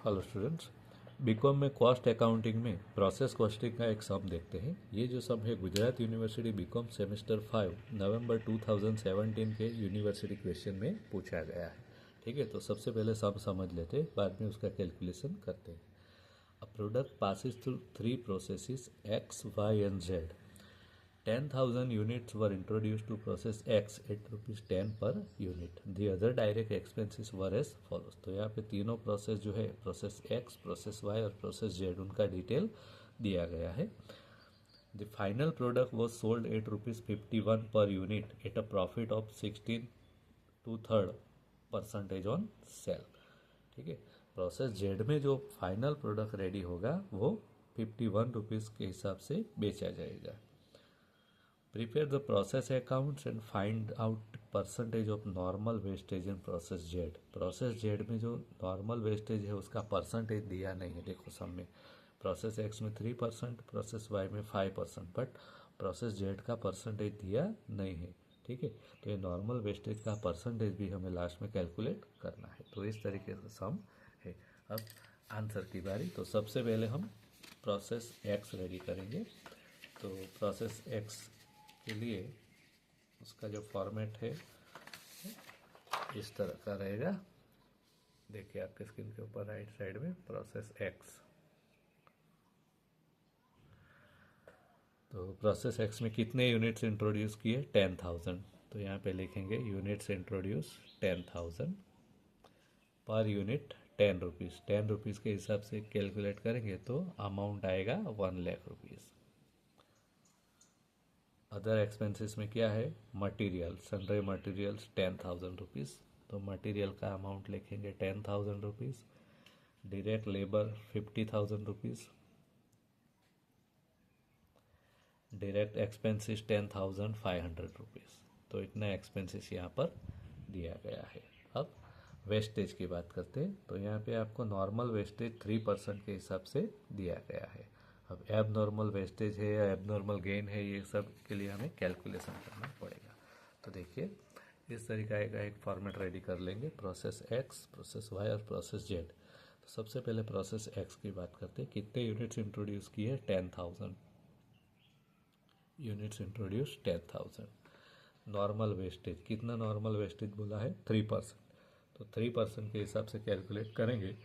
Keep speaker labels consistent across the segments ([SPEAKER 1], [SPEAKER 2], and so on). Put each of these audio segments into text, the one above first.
[SPEAKER 1] Hello students, BCom में cost accounting में process costing का एक सम देखते हैं। ये जो सम है गुजरात यूनिवर्सिटी बीकॉम सेमेस्टर 5 नवंबर 2017 के यूनिवर्सिटी क्वेश्चन में पूछा गया है। ठीक है, तो सबसे पहले सम समझ लेते हैं, बाद में उसका कैलकुलेशन करते हैं। A product passes through 3 processes X, Y and Z. 10,000 units were introduced to process X at rupees 10 per unit. The other direct expenses were as follows. तो यहाँ पे तीनों प्रोसेस जो है, प्रोसेस X, प्रोसेस Y और process Z, उनका detail दिया गया है. The final product was sold at rupees 51 per unit at a profit of 16 2/3% on sale. ठीक है, प्रोसेस जेड में जो फाइनल प्रोडक्ट रेडी होगा वो 51 रुपीज़ के हिसाब से बेचा जाएगा. Prepare the process accounts and find out percentage of normal wastage in process Z. Process Z में जो नॉर्मल वेस्टेज है उसका परसेंटेज दिया नहीं है. देखो सब में प्रोसेस एक्स में 3%, प्रोसेस वाई में 5%, बट प्रोसेस जेड का परसेंटेज दिया नहीं है. ठीक है, तो ये नॉर्मल वेस्टेज का परसेंटेज भी हमें लास्ट में कैलकुलेट करना है. तो इस तरीके से सम है. अब आंसर की बारी. तो सबसे पहले हम प्रोसेस एक्स रेडी करेंगे. तो प्रोसेस एक्स के लिए उसका जो फॉर्मेट है इस तरह का रहेगा. देखिए आपके स्क्रीन के ऊपर राइट साइड में प्रोसेस एक्स. तो प्रोसेस एक्स में कितने यूनिट्स इंट्रोड्यूस किए? 10,000. तो यहाँ पे लिखेंगे units introduce 10,000 per unit 10 rupees. 10 rupees के हिसाब से कैलकुलेट करेंगे तो अमाउंट आएगा 1 लाख रुपीज़. अदर एक्सपेंसेस में क्या है? मटेरियल, सनरे मटेरियल्स 10,000 रुपीज़. तो मटेरियल का अमाउंट लिखेंगे 10,000 rupees. Direct labour 50,000 rupees. Direct expenses 10,500 rupees. तो इतना एक्सपेंसेस यहाँ पर दिया गया है. अब वेस्टेज की बात करते हैं. तो यहाँ पे आपको नॉर्मल वेस्टेज 3% के हिसाब से दिया गया है. अब एब नॉर्मल वेस्टेज है या एब नॉर्मल गेन है, ये सब के लिए हमें कैलकुलेशन करना पड़ेगा. तो देखिए इस तरीके का एक फॉर्मेट रेडी कर लेंगे. प्रोसेस एक्स, प्रोसेस वाई और प्रोसेस जेड. तो सबसे पहले प्रोसेस एक्स की बात करते हैं. कितने यूनिट्स इंट्रोड्यूस किए? 10,000 यूनिट्स इंट्रोड्यूस. 10,000. नॉर्मल वेस्टेज, कितना नॉर्मल वेस्टेज बोला है? 3%. तो 3% के हिसाब से कैलकुलेट करेंगे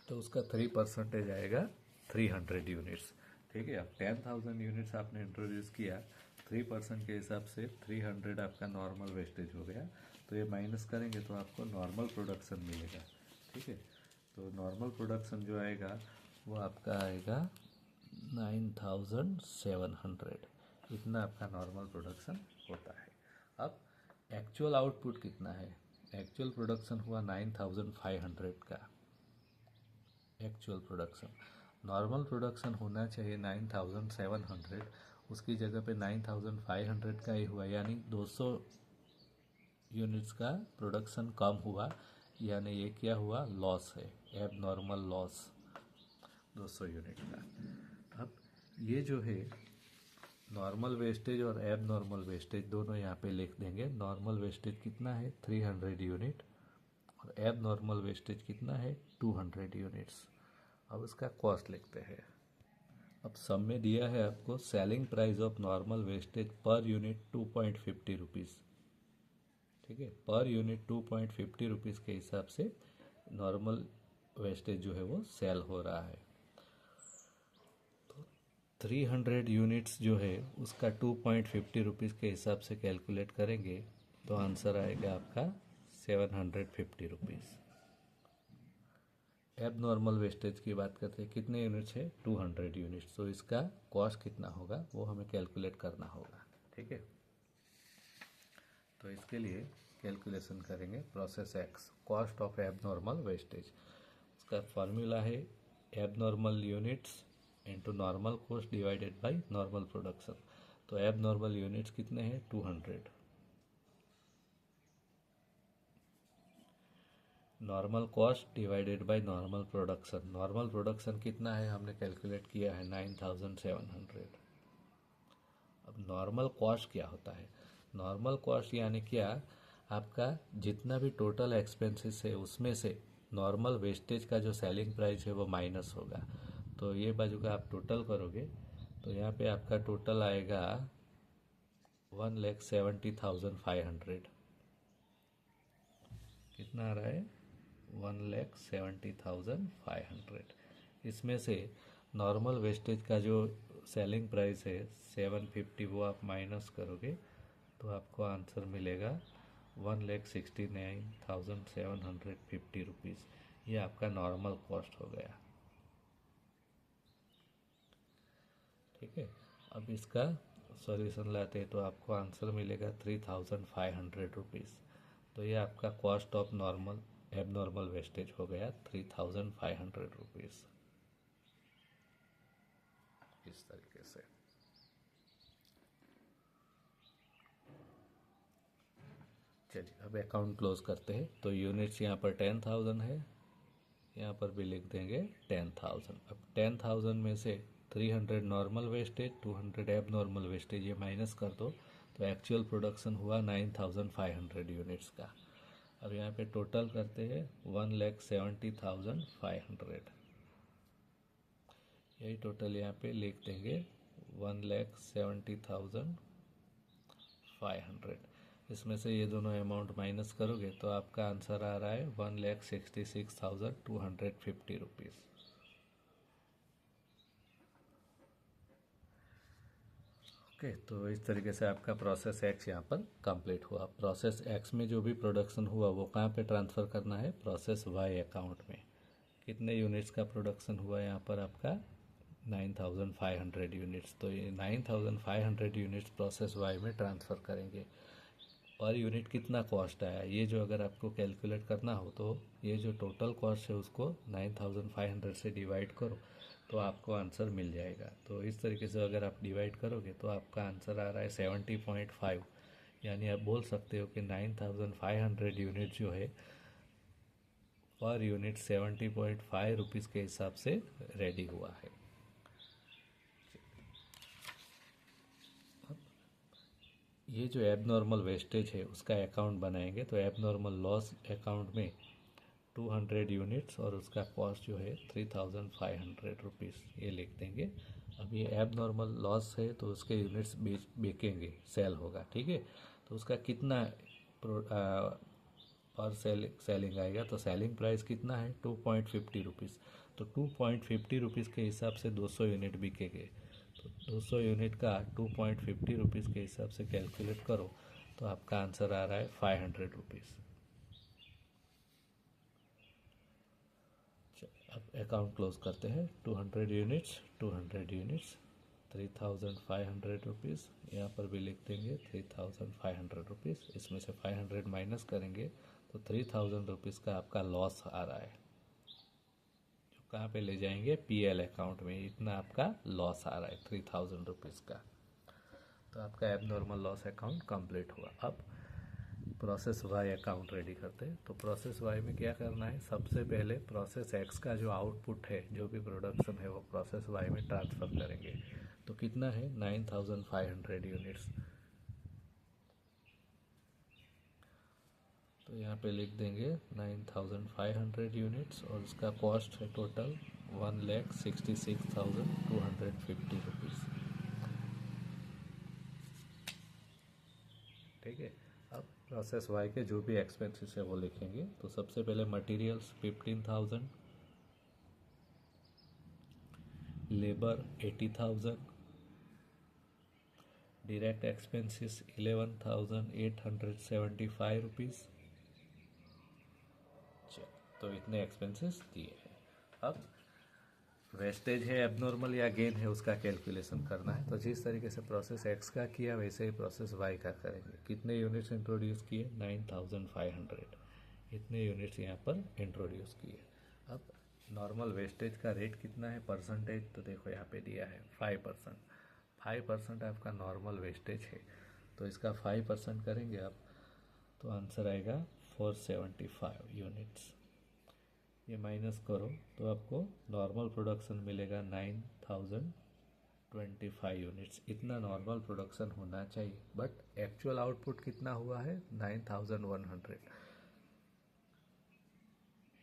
[SPEAKER 1] तो उसका 3% आएगा 300 यूनिट्स. ठीक है, अब 10,000 यूनिट्स आपने इंट्रोड्यूस किया, 3% के हिसाब से 300 आपका नॉर्मल वेस्टेज हो गया. तो ये माइनस करेंगे तो आपको नॉर्मल प्रोडक्शन मिलेगा. ठीक है, तो नॉर्मल प्रोडक्शन जो आएगा वो आपका आएगा 9,700. इतना आपका नॉर्मल प्रोडक्शन होता है. अब एक्चुअल आउटपुट कितना है? एक्चुअल प्रोडक्शन हुआ 9,500 का. एक्चुअल प्रोडक्शन, नॉर्मल प्रोडक्शन होना चाहिए 9,700, उसकी जगह पे 9,500 का ही हुआ, यानी 200 यूनिट्स का प्रोडक्शन कम हुआ. यानी ये क्या हुआ? लॉस है, एब नॉर्मल लॉस 200 यूनिट का. अब ये जो है नॉर्मल वेस्टेज और एब नॉर्मल वेस्टेज दोनों यहाँ पे लिख देंगे. नॉर्मल वेस्टेज कितना है? 300 यूनिट. और एब नॉर्मल वेस्टेज कितना है? 200 यूनिट्स. अब इसका कॉस्ट लिखते हैं. अब सम में दिया है आपको selling price of normal wastage per unit 2.50 rupees. ठीक है, पर यूनिट 2.50 रुपीज़ के हिसाब से नॉर्मल वेस्टेज जो है वो सेल हो रहा है. तो 300 यूनिट्स जो है उसका 2.50 रुपीज़ के हिसाब से कैलकुलेट करेंगे तो आंसर आएगा आपका 750 रुपीज़. एब नॉर्मल वेस्टेज की बात करते हैं, कितने यूनिट्स है? 200 यूनिट्स. तो इसका कॉस्ट कितना होगा वो हमें कैलकुलेट करना होगा. ठीक है, तो इसके लिए कैलकुलेशन करेंगे. प्रोसेस एक्स, कॉस्ट ऑफ एब नॉर्मल वेस्टेज. इसका फॉर्मूला है एब normal units into normal cost divided by normal production. तो एब नॉर्मल यूनिट्स कितने हैं? 200. Normal cost divided by normal production. Normal production कितना है हमने कैलकुलेट किया है? 9,700. अब नॉर्मल कॉस्ट क्या होता है? नॉर्मल कॉस्ट यानी क्या? आपका जितना भी टोटल एक्सपेंसेस है उसमें से नॉर्मल वेस्टेज का जो सेलिंग प्राइस है वो माइनस होगा। तो ये बाजू का आप टोटल करोगे तो यहाँ पे आपका टोटल आएगा 1,70,500। कितना आ रहा है? 1,70,500। इसमें से नॉर्मल वेस्टेज का जो सेलिंग प्राइस है 750, वो आप माइनस करोगे तो आपको आंसर मिलेगा 1,69,750 रुपीज़। ये आपका नॉर्मल कॉस्ट हो गया। ठीक है, अब इसका सॉल्यूशन लाते हैं तो आपको आंसर मिलेगा 3,500 रुपीज़। तो ये आपका कॉस्ट ऑफ नॉर्मल एब नॉर्मल वेस्टेज हो गया 3,500 रुपीज़। इस तरीके से। चलिए अब अकाउंट क्लोज करते हैं। तो यूनिट्स यहाँ पर 10,000 है, यहाँ पर भी लिख देंगे 10,000। अब 10,000 में से 300 नॉर्मल वेस्टेज, 200 एब नॉर्मल वेस्टेज ये माइनस कर दो तो एक्चुअल प्रोडक्शन हुआ 9,500 यूनिट्स का। अब यहाँ पे टोटल करते हैं 1,70,500। यही टोटल यहाँ पे लिख देंगे 1,70,500। इसमें से ये दोनों अमाउंट माइनस करोगे तो आपका आंसर आ रहा है 1,66,250 रुपीज़। ओके, तो इस तरीके से आपका प्रोसेस एक्स यहाँ पर कंप्लीट हुआ। प्रोसेस एक्स में जो भी प्रोडक्शन हुआ वो कहाँ पे ट्रांसफ़र करना है? प्रोसेस वाई अकाउंट में। कितने यूनिट्स का प्रोडक्शन हुआ यहाँ पर? आपका 9,500 यूनिट्स। तो ये 9,500 यूनिट्स प्रोसेस वाई में ट्रांसफ़र करेंगे। और यूनिट कितना कॉस्ट आया ये जो अगर आपको कैलकुलेट करना हो तो ये जो टोटल कॉस्ट है उसको 9,500 से डिवाइड करो तो आपको आंसर मिल जाएगा। तो इस तरीके से अगर आप डिवाइड करोगे तो आपका आंसर आ रहा है 70.5। यानी आप बोल सकते हो कि 9,500 यूनिट जो है पर यूनिट 70.5 रुपीज़ के हिसाब से रेडी हुआ है। ये जो एबनॉर्मल वेस्टेज है उसका अकाउंट बनाएंगे तो एबनॉर्मल लॉस अकाउंट में 200 यूनिट्स और उसका कॉस्ट जो है 3,500 रुपीज़ ये लिख देंगे। अब ये एबनॉर्मल लॉस है तो उसके यूनिट्स बिकेंगे, सेल होगा। ठीक है, तो उसका कितना पर सेलिंग आएगा? तो सेलिंग प्राइस कितना है? 2.50 रुपीज़। तो 2.50 रुपीज़ के हिसाब से 200 यूनिट बिकेंगे। तो 200 यूनिट का 2.50 रुपीज़ के हिसाब से कैलकुलेट करो तो आपका आंसर आ रहा है 500 रुपीज़। अब अकाउंट क्लोज करते हैं। 200 यूनिट्स 3,500 रुपीज़। यहाँ पर भी लिख देंगे 3,500 रुपीज़। इसमें से 500 माइनस करेंगे तो 3,000 रुपीज़ का आपका लॉस आ रहा है, जो कहाँ पे ले जाएंगे? पीएल अकाउंट में। इतना आपका लॉस आ रहा है 3,000 रुपीज़ का। तो आपका एबनॉर्मल लॉस अकाउंट कंप्लीट हुआ। अब प्रोसेस वाई अकाउंट रेडी करते हैं। तो प्रोसेस वाई में क्या करना है? सबसे पहले प्रोसेस एक्स का जो आउटपुट है, जो भी प्रोडक्शन है, वो प्रोसेस वाई में ट्रांसफ़र करेंगे। तो कितना है? 9,500 यूनिट्स। तो यहाँ पे लिख देंगे 9,500 यूनिट्स और उसका कॉस्ट है टोटल 1,66,250 रुपीज़। ठीक है, अब प्रोसेस वाई के जो भी एक्सपेंसेस है वो लिखेंगे। तो सबसे पहले materials 15,000, labour 80,000, direct expenses 11,875 rupees. तो इतने एक्सपेंसेस दिए हैं। अब वेस्टेज है, एबनॉर्मल या गेन है, उसका कैलकुलेशन करना है। तो जिस तरीके से प्रोसेस एक्स का किया वैसे ही प्रोसेस वाई का करेंगे। कितने यूनिट्स इंट्रोड्यूस किए? 9,500। इतने यूनिट्स यहाँ पर इंट्रोड्यूस किए। अब नॉर्मल वेस्टेज का रेट कितना है परसेंटेज? तो देखो यहाँ पे दिया है 5%। 5% आपका नॉर्मल वेस्टेज है तो इसका 5% करेंगे आप तो आंसर आएगा 475 यूनिट्स। ये माइनस करो तो आपको नॉर्मल प्रोडक्शन मिलेगा 9,020 25 यूनिट्स, इतना नॉर्मल प्रोडक्शन होना चाहिए, बट एक्चुअल आउटपुट कितना हुआ है 9100।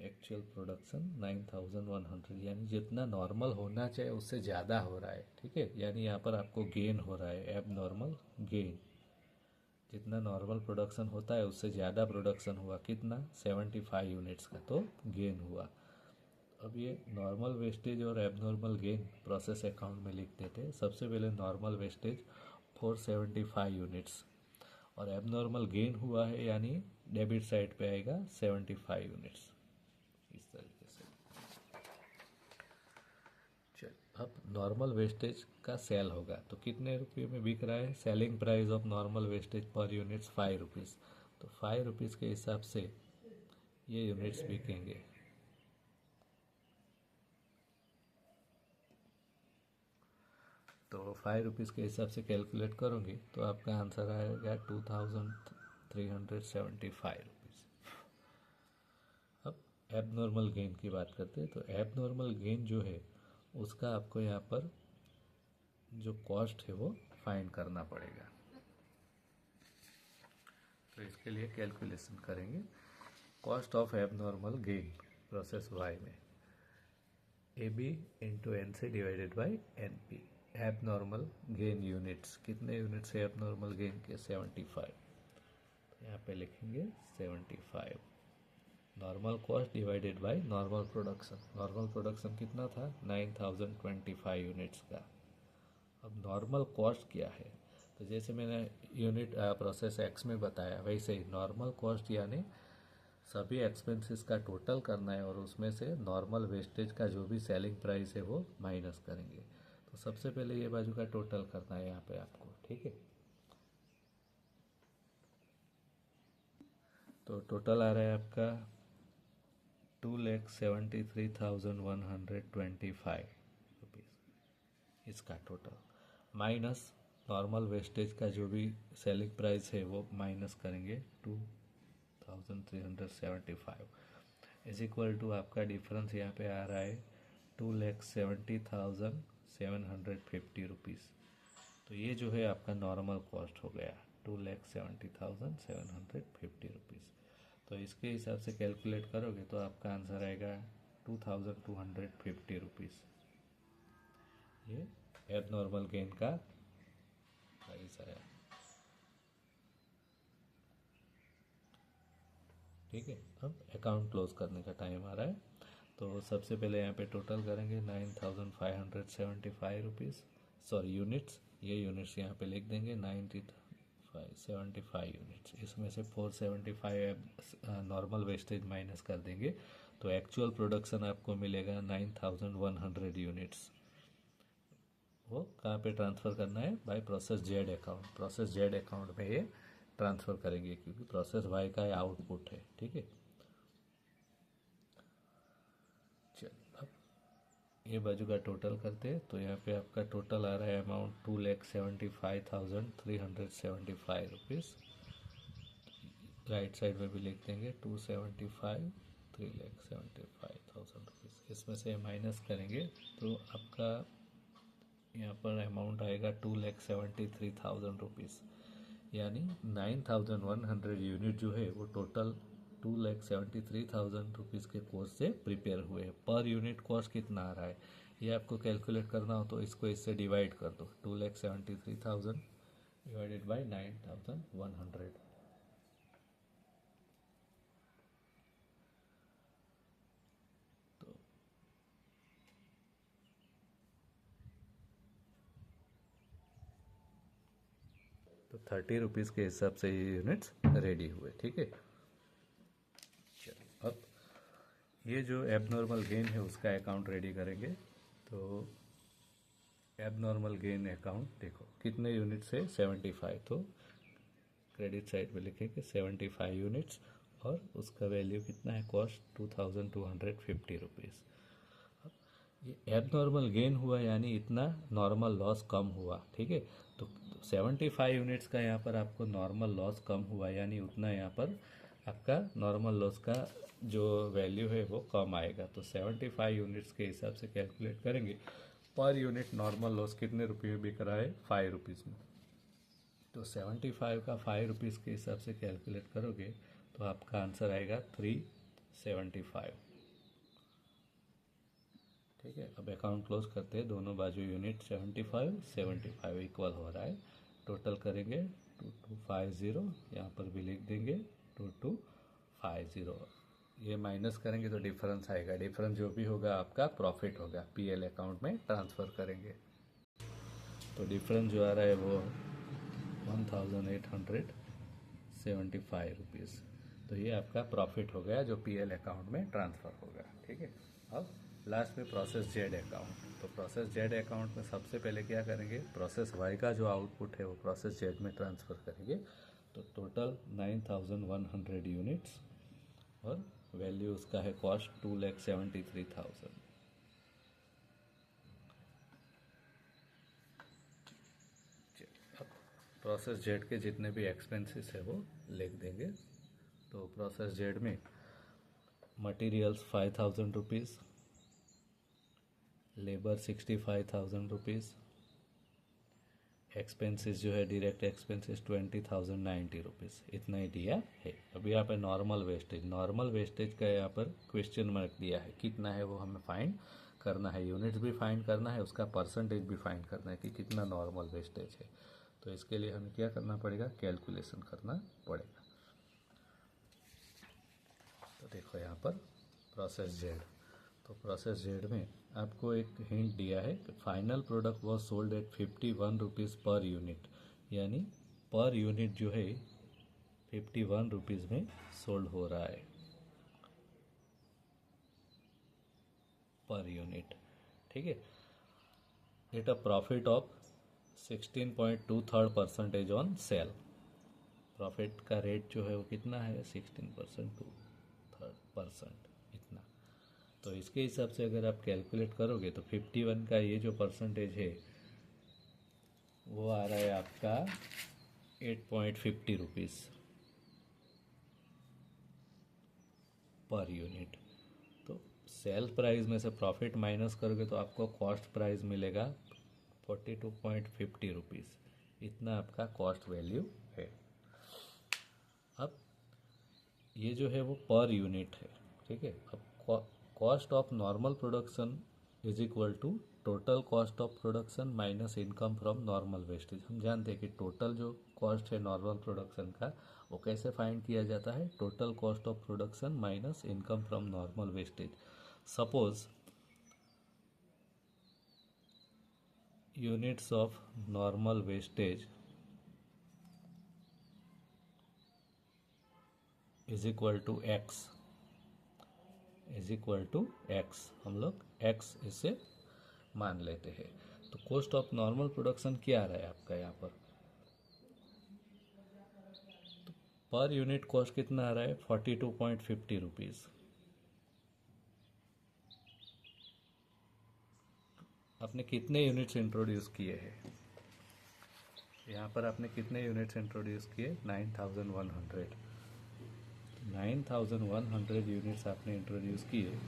[SPEAKER 1] एक्चुअल प्रोडक्शन 9100, यानी जितना नॉर्मल होना चाहिए उससे ज़्यादा हो रहा है। ठीक है, यानी यहाँ पर आपको गेन हो रहा है, एब नॉर्मल गेन। जितना नॉर्मल प्रोडक्शन होता है उससे ज़्यादा प्रोडक्शन हुआ, कितना 75 यूनिट्स का, तो गेन हुआ। अब ये नॉर्मल वेस्टेज और एबनॉर्मल गेन प्रोसेस अकाउंट में लिख देते हैं। सबसे पहले नॉर्मल वेस्टेज 475 यूनिट्स और एबनॉर्मल गेन हुआ है, यानी डेबिट साइड पे आएगा 75 यूनिट्स, इस तरीके से। चल, अब नॉर्मल वेस्टेज का सेल होगा तो कितने रुपये में बिक रहा है, selling price of normal wastage पर यूनिट्स 5 रुपीज़, तो 5 रुपीज़ के हिसाब से ये यूनिट्स बिकेंगे। तो 5 रुपीज़ के हिसाब से कैलकुलेट करोगे तो आपका आंसर आएगा 2375 रुपीज़। अब एबनॉर्मल गेन की बात करते हैं, तो एबनॉर्मल गेन जो है उसका आपको यहाँ पर जो कॉस्ट है वो फाइंड करना पड़ेगा। तो इसके लिए कैलकुलेशन करेंगे। Cost of abnormal gain process Y में A B into N C divided by N P. Abnormal gain units, कितने यूनिट्स है एबनॉर्मल गेन के 75, तो यहाँ पे लिखेंगे 75। Normal cost divided by normal production, normal production कितना था 9025 यूनिट्स का। अब नॉर्मल कॉस्ट क्या है, तो जैसे मैंने यूनिट प्रोसेस एक्स में बताया वैसे ही नॉर्मल कॉस्ट यानी सभी एक्सपेंसेस का टोटल करना है और उसमें से नॉर्मल वेस्टेज का जो भी सेलिंग प्राइस है वो माइनस करेंगे। तो सबसे पहले ये बाजू का टोटल करना है यहाँ पे आपको, ठीक है। तो टोटल आ रहा है आपका 2,73,125 रुपीज़, इसका टोटल माइनस नॉर्मल वेस्टेज का जो भी सेलिंग प्राइस है वो माइनस करेंगे 2,375 इज इक्वल टू आपका डिफरेंस यहाँ पे आ रहा है 2,70,750 रुपीज़। तो ये जो है आपका नॉर्मल कॉस्ट हो गया 2,70,750 रुपीज़। तो इसके हिसाब से कैलकुलेट करोगे तो आपका आंसर आएगा 2,250 रुपीज़। ये एबनॉर्मल गेन का प्राइस आया, ठीक है। अब अकाउंट क्लोज करने का टाइम आ रहा है। तो सबसे पहले यहाँ पे टोटल करेंगे 9,575 रुपीज़, सॉरी यूनिट्स, ये यूनिट्स यहाँ पे लिख देंगे 9575 यूनिट्स। इसमें से 475 नॉर्मल वेस्टेज माइनस कर देंगे तो एक्चुअल प्रोडक्शन आपको मिलेगा 9100 यूनिट्स। वो कहाँ पे ट्रांसफ़र करना है, by process Z account. Process Z account में ये ट्रांसफ़र करेंगे क्योंकि प्रोसेस वाई का आउटपुट है, ठीक है। चल, अब ये बाजू का टोटल करते हैं तो यहाँ पे आपका टोटल आ रहा है अमाउंट 2,75,375 रुपीज़। राइट साइड में भी लिख देंगे 3,75,000 रुपीज़। इसमें से माइनस करेंगे तो आपका यहाँ पर अमाउंट आएगा 2,73,000 रुपीज़, यानी 9,100 यूनिट जो है वो टोटल 2,73,000 रुपीज़ के कॉस्ट से प्रिपेयर हुए हैं। पर यूनिट कॉस्ट कितना आ रहा है ये आपको कैलकुलेट करना हो तो इसको इससे डिवाइड कर दो, 2,73,000 डिवाइडेड बाई 9,100। तो 30 रुपीज़ के हिसाब से ये यूनिट्स रेडी हुए, ठीक है। चलिए, अब ये जो एबनॉर्मल गेन है उसका अकाउंट रेडी करेंगे। तो एबनॉर्मल गेन अकाउंट देखो कितने यूनिट्स है 75, तो क्रेडिट साइड पे लिखेंगे 75 यूनिट्स और उसका वैल्यू कितना है कॉस्ट 2,250 रुपीज़। ये एबनॉर्मल गेन हुआ यानी इतना नॉर्मल लॉस कम हुआ, ठीक है। तो 75 यूनिट्स का यहाँ पर आपको नॉर्मल लॉस कम हुआ यानी उतना यहाँ पर आपका नॉर्मल लॉस का जो वैल्यू है वो कम आएगा। तो 75 यूनिट्स के हिसाब से कैलकुलेट करेंगे पर यूनिट नॉर्मल लॉस कितने रुपये में बिक रहा है, 5 रुपीज़ में। तो 75 का 5 रुपीज़ के हिसाब से कैलकुलेट करोगे तो आपका आंसर आएगा 375। ठीक है, अब अकाउंट क्लोज करते हैं। दोनों बाजू यूनिट 75 इक्वल हो रहा है। टोटल करेंगे 2250, यहाँ पर भी लिख देंगे 2250। ये माइनस करेंगे तो डिफरेंस आएगा। डिफरेंस जो भी होगा आपका प्रॉफिट होगा, पीएल अकाउंट में ट्रांसफ़र करेंगे। तो डिफरेंस जो आ रहा है वो 1875 रुपीज़। तो ये आपका प्रॉफिट हो गया जो पीएल अकाउंट में ट्रांसफ़र होगा। ठीक है, अब लास्ट में प्रोसेस जेड अकाउंट। तो प्रोसेस जेड अकाउंट में सबसे पहले क्या करेंगे, प्रोसेस वाई का जो आउटपुट है वो प्रोसेस जेड में ट्रांसफ़र करेंगे। तो टोटल 9100 यूनिट्स और वैल्यू उसका है कॉस्ट 2,73,000। अब प्रोसेस जेड के जितने भी एक्सपेंसेस है वो लिख देंगे। तो प्रोसेस जेड में materials 5,000 rupees, labour 65,000 rupees, expenses जो है डायरेक्ट एक्सपेंसेस 20,090 रुपीज़, इतना ही दिया है। अभी यहाँ पे नॉर्मल वेस्टेज का यहाँ पर क्वेश्चन मार्क दिया है, कितना है वो हमें फाइंड करना है। यूनिट्स भी फाइंड करना है, उसका परसेंटेज भी फाइंड करना है कि कितना नॉर्मल वेस्टेज है। तो इसके लिए हमें क्या करना पड़ेगा, कैलकुलेशन करना पड़ेगा। तो देखो यहाँ पर प्रोसेस जेड, तो प्रोसेस जेड में आपको एक हिंट दिया है कि final product was sold at 51 rupees per unit, यानी पर यूनिट जो है 51 रुपीज़ में सोल्ड हो रहा है पर यूनिट। ठीक है, at a profit of 16.23% on sale. Profit का रेट जो है वो कितना है, 16.23% इतना। तो इसके हिसाब से अगर आप कैलकुलेट करोगे तो 51 का ये जो परसेंटेज है वो आ रहा है आपका 8.50 रुपीज़ पर यूनिट। तो सेल प्राइस में से प्रॉफिट माइनस करोगे तो आपको कॉस्ट प्राइस मिलेगा 42.50 रुपीज़, इतना आपका कॉस्ट वैल्यू है। अब ये जो है वो पर यूनिट है। ठीक है, अब cost of normal production is equal to total cost of production minus income from normal wastage. हम जानते हैं कि टोटल जो कॉस्ट है नॉर्मल प्रोडक्शन का वो कैसे फाइंड किया जाता है, total cost of production minus income from normal wastage. Suppose units of normal wastage is equal to X, हम लोग एक्स इसे मान लेते हैं। तो कॉस्ट ऑफ नॉर्मल प्रोडक्शन क्या आ रहा है आपका यहाँ पर यूनिट कॉस्ट कितना आ रहा है, 42.50 रुपीज़। आपने कितने यूनिट्स इंट्रोड्यूस किए हैं, यहाँ पर आपने कितने यूनिट्स इंट्रोड्यूस किए, 9,100। 9,100 यूनिट्स आपने इंट्रोड्यूस किए,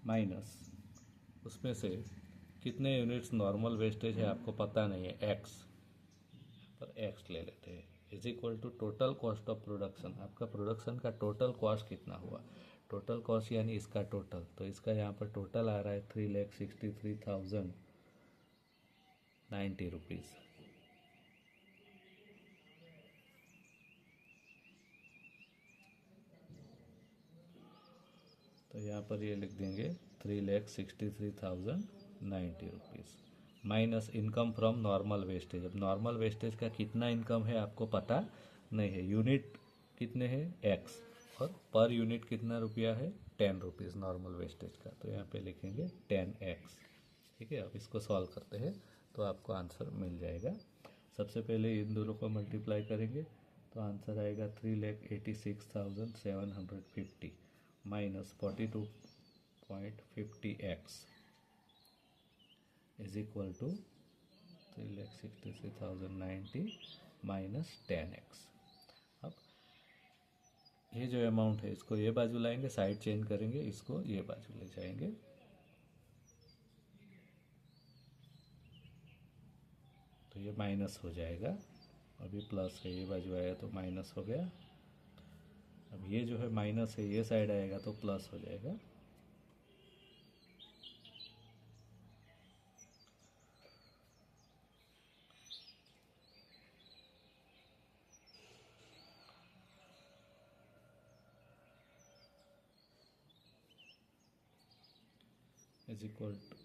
[SPEAKER 1] माइनस उसमें से कितने यूनिट्स नॉर्मल वेस्टेज है आपको पता नहीं है, एक्स पर एक्स ले लेते हैं, is equal to total cost of production. आपका प्रोडक्शन का टोटल कॉस्ट कितना हुआ, टोटल कॉस्ट यानी इसका टोटल। तो इसका यहाँ पर टोटल आ रहा है 3,63,090 रुपीज़। तो यहाँ पर ये लिख देंगे 3,63,090 rupees minus income from normal wastage. अब नॉर्मल वेस्टेज का कितना इनकम है आपको पता नहीं है, यूनिट कितने हैं एक्स, और पर यूनिट कितना रुपया है 10 रुपीज़ नॉर्मल वेस्टेज का। तो यहाँ पे लिखेंगे 10x। ठीक है, अब इसको सॉल्व करते हैं तो आपको आंसर मिल जाएगा। सबसे पहले इन दोनों को मल्टीप्लाई करेंगे तो आंसर आएगा 3,86,750 minus 42.50x is equal to 3,63,090 minus 10x। अब ये जो अमाउंट है इसको ये बाजू लाएंगे, साइड चेंज करेंगे, इसको ये बाजू ले जाएंगे, तो ये माइनस हो जाएगा। अभी प्लस है, ये बाजू आया तो माइनस हो गया। अब ये जो है माइनस है, ये साइड आएगा तो प्लस हो जाएगा। Is equal to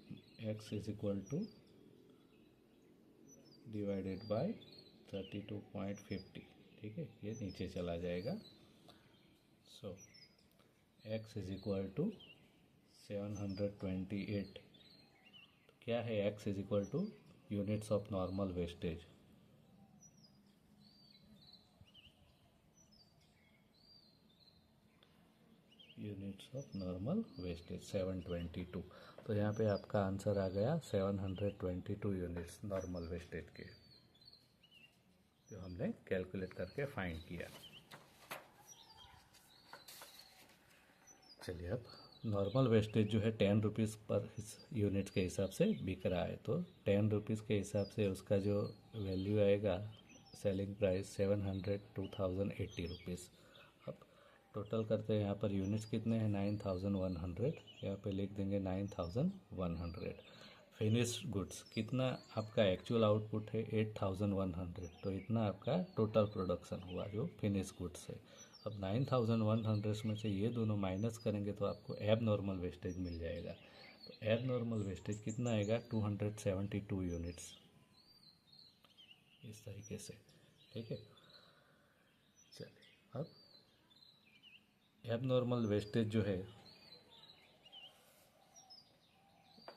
[SPEAKER 1] X is equal to divided by 32.50। ठीक है, ये नीचे चला जाएगा। So X is equal to 728। तो क्या है X is equal to units of normal wastage. Units of normal wastage 722। तो यहाँ पे आपका आंसर आ गया 722 यूनिट्स नॉर्मल वेस्टेज के, जो हमने कैलकुलेट करके फाइंड किया। चलिए, अब नॉर्मल वेस्टेज जो है 10 रुपीज़ पर यूनिट के हिसाब से बिक रहा है, तो 10 रुपीज़ के हिसाब से उसका जो वैल्यू आएगा सेलिंग प्राइस 700 2080 रुपीज़। अब टोटल करते हैं, यहाँ पर यूनिट्स कितने हैं 9100, यहाँ पे लिख देंगे 9100। फिनिश्ड गुड्स कितना आपका एक्चुअल आउटपुट है 8100, तो इतना आपका टोटल प्रोडक्शन हुआ जो फिनिश गुड्स है। अब 9100 में से ये दोनों माइनस करेंगे तो आपको एब नॉर्मल वेस्टेज मिल जाएगा। तो एब नॉर्मल वेस्टेज कितना आएगा 272 यूनिट्स, इस तरीके से। ठीक है, चलिए, अब एब नॉर्मल वेस्टेज जो है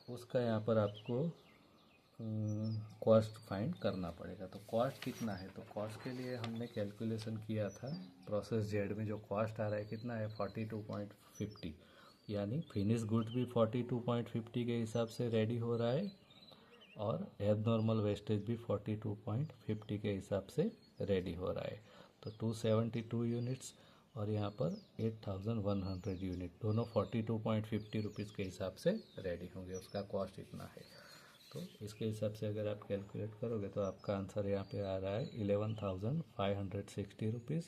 [SPEAKER 1] उसका यहाँ पर आपको कॉस्ट फाइंड करना पड़ेगा। तो कॉस्ट कितना है, तो कॉस्ट के लिए हमने कैलकुलेशन किया था प्रोसेस जेड में, जो कॉस्ट आ रहा है कितना है 42.50, यानी फिनिश गुड्स भी 42.50 के हिसाब से रेडी हो रहा है और एबनॉर्मल वेस्टेज भी 42.50 के हिसाब से रेडी हो रहा है। तो 272 यूनिट्स और यहाँ पर 8100 यूनिट, दोनों 42.50 रुपीज़ के हिसाब से रेडी होंगे। उसका कॉस्ट इतना है। तो इसके हिसाब से अगर आप कैलकुलेट करोगे तो आपका आंसर यहाँ पे आ रहा है 11,560 रुपीज़।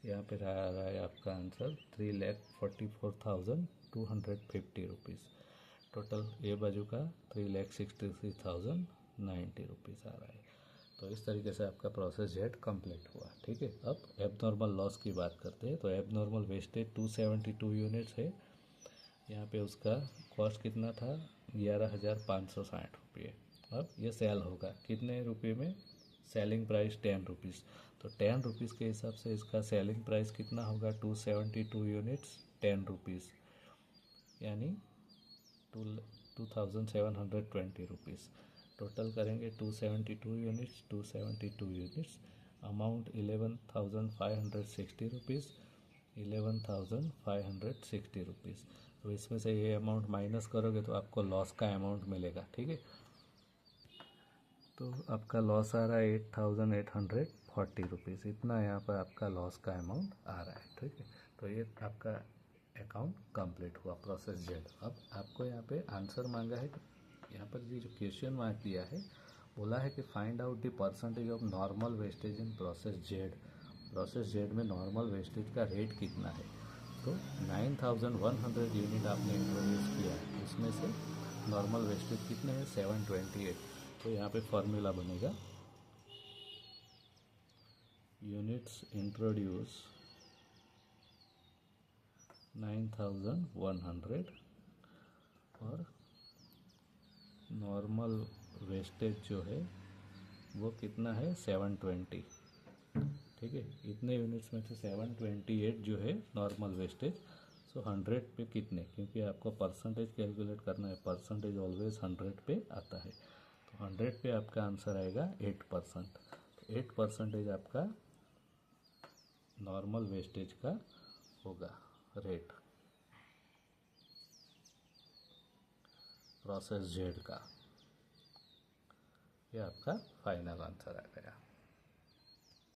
[SPEAKER 1] यहाँ पे आ रहा है आपका आंसर 3,44,250 रुपीज़। टोटल ये बाजू का 3,63,090 रुपीज़ आ रहा है। तो इस तरीके से आपका प्रोसेस जेड कंप्लीट हुआ। ठीक है, अब एबनॉर्मल लॉस की बात करते हैं। तो एबनॉर्मल वेस्टेज 272 यूनिट्स है। यहाँ पे उसका कॉस्ट कितना था 11,560 रुपये। अब ये सेल होगा कितने रुपये में, सेलिंग प्राइस 10 रुपीज़। तो 10 रुपीज़ के हिसाब से इसका सेलिंग प्राइस कितना होगा 272 यूनिट्स 10 रुपीज़, यानी 2720 रुपीज़। टोटल करेंगे 272 यूनिट्स, अमाउंट 11,560 रुपीज़, 11,560 रुपीज़। तो इसमें से ये अमाउंट माइनस करोगे तो आपको लॉस का अमाउंट मिलेगा। ठीक है, तो आपका लॉस आ रहा है 8,840 रुपीज़, इतना यहाँ पर आपका लॉस का अमाउंट आ रहा है। ठीक है, तो ये आपका अकाउंट कंप्लीट हुआ प्रोसेस जेड। अब आपको यहाँ पे आंसर मांगा है, यहाँ पर जो क्वेश्चन मार्क दिया है, बोला है कि find out the percentage of normal wastage in process Z. Process Z में नॉर्मल वेस्टेज का रेट कितना है। तो 9100 यूनिट आपने इंट्रोड्यूस किया है, उसमें से नॉर्मल वेस्टेज कितने हैं 728। तो यहाँ पे फॉर्मूला बनेगा यूनिट्स इंट्रोड्यूस 9100 और नॉर्मल वेस्टेज जो है वो कितना है 720। ठीक है, इतने यूनिट्स में से 728 जो है नॉर्मल वेस्टेज। सो 100 पे कितने, क्योंकि आपको परसेंटेज कैलकुलेट करना है, परसेंटेज ऑलवेज 100 पे आता है। तो 100 पे आपका आंसर आएगा 8%। तो 8% आपका नॉर्मल वेस्टेज का होगा रेट प्रोसेस जेड का। ये आपका फाइनल आंसर आ गया।